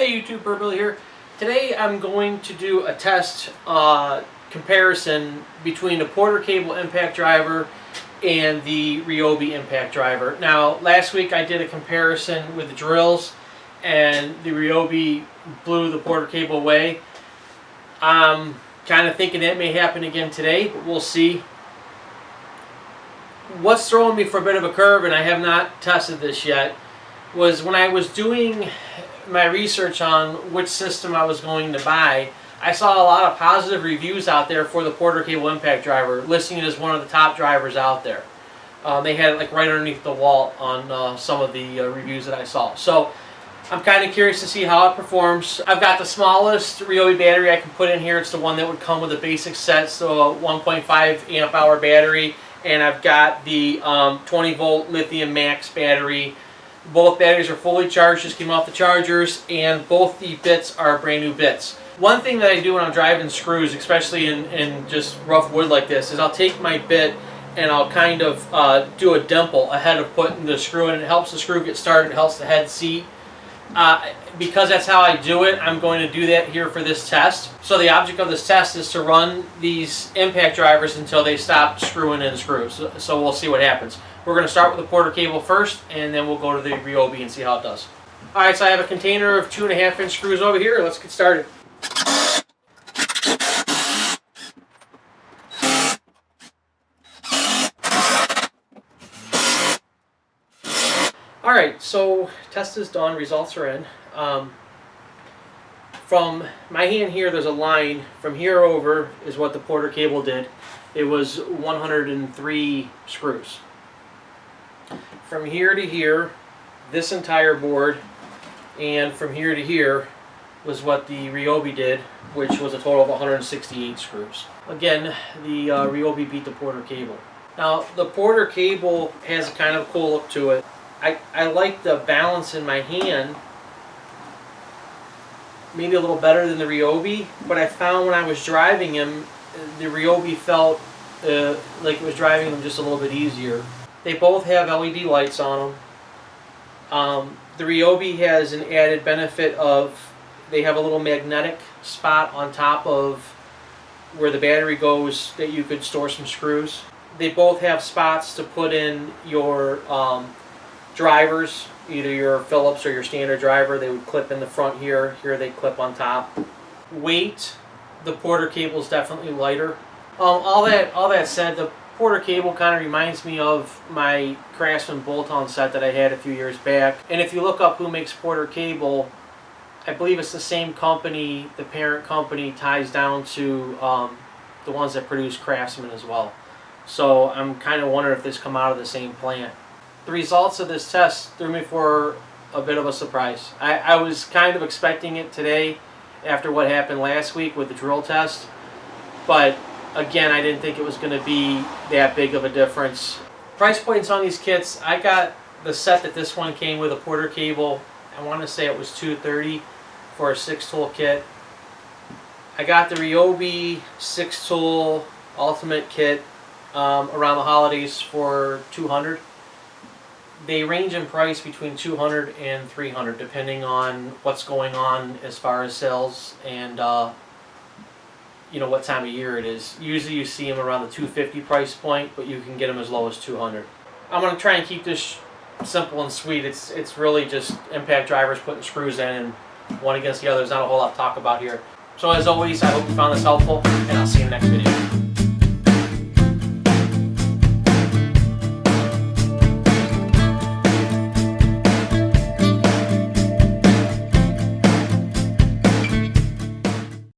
Hey YouTube, Burbbilly here. Today I'm going to do a test comparison between the Porter Cable impact driver and the Ryobi impact driver. Now last week I did a comparison with the drills and the Ryobi blew the Porter Cable away. I'm kind of thinking that may happen again today, but we'll see. What's throwing me for a bit of a curve, and I have not tested this yet, was when I was doing my research on which system I was going to buy, I saw a lot of positive reviews out there for the Porter Cable impact driver, listing it as one of the top drivers out there. They had it like right underneath the wall on some of the reviews that I saw. So I'm kind of curious to see how it performs. I've got the smallest Ryobi battery I can put in here. It's the one that would come with a basic set, so a 1.5 amp hour battery, and I've got the 20 volt lithium max battery. Both batteries are fully charged, just came off the chargers, and both the bits are brand new bits. One thing that I do when I'm driving screws, especially in just rough wood like this, is I'll take my bit and I'll kind of do a dimple ahead of putting the screw in. It helps the screw get started, it helps the head seat. Because that's how I do it, I'm going to do that here for this test. So the object of this test is to run these impact drivers until they stop screwing in screws. So we'll see what happens. We're going to start with the Porter Cable first, and then we'll go to the Ryobi and see how it does. Alright, so I have a container of 2.5 inch screws over here. Let's get started. Alright, so test is done, results are in. From my hand here, there's a line. From here over is what the Porter Cable did. It was 103 screws. From here to here, this entire board, and from here to here was what the Ryobi did, which was a total of 168 screws. Again, the Ryobi beat the Porter Cable. Now, the Porter Cable has a kind of cool look to it. I like the balance in my hand, maybe a little better than the Ryobi, but I found when I was driving him, the Ryobi felt like it was driving them just a little bit easier. They both have LED lights on them. The Ryobi has an added benefit of they have a little magnetic spot on top of where the battery goes that you could store some screws. They both have spots to put in your drivers, either your Phillips or your standard driver. They would clip in the front here. Here they clip on top. Weight, the Porter Cable is definitely lighter. All that said, the Porter Cable kind of reminds me of my Craftsman bolt-on set that I had a few years back. And if you look up who makes Porter Cable, I believe it's the same company. The parent company ties down to the ones that produce Craftsman as well. So I'm kind of wondering if this come out of the same plant. The results of this test threw me for a bit of a surprise. I was kind of expecting it today after what happened last week with the drill test, but again, I didn't think it was going to be that big of a difference. Price points on these kits, I got the set that this one came with, a Porter Cable. I want to say it was $230 for a 6-tool kit. I got the Ryobi 6-tool Ultimate kit around the holidays for $200. They range in price between $200 and $300 depending on what's going on as far as sales and what time of year it is. Usually you see them around the $250 price point, but you can get them as low as $200. I'm going to try and keep this simple and sweet. It's really just impact drivers putting screws in, and one against the other. There's not a whole lot to talk about here. So as always, I hope you found this helpful, and I'll see you in the next video.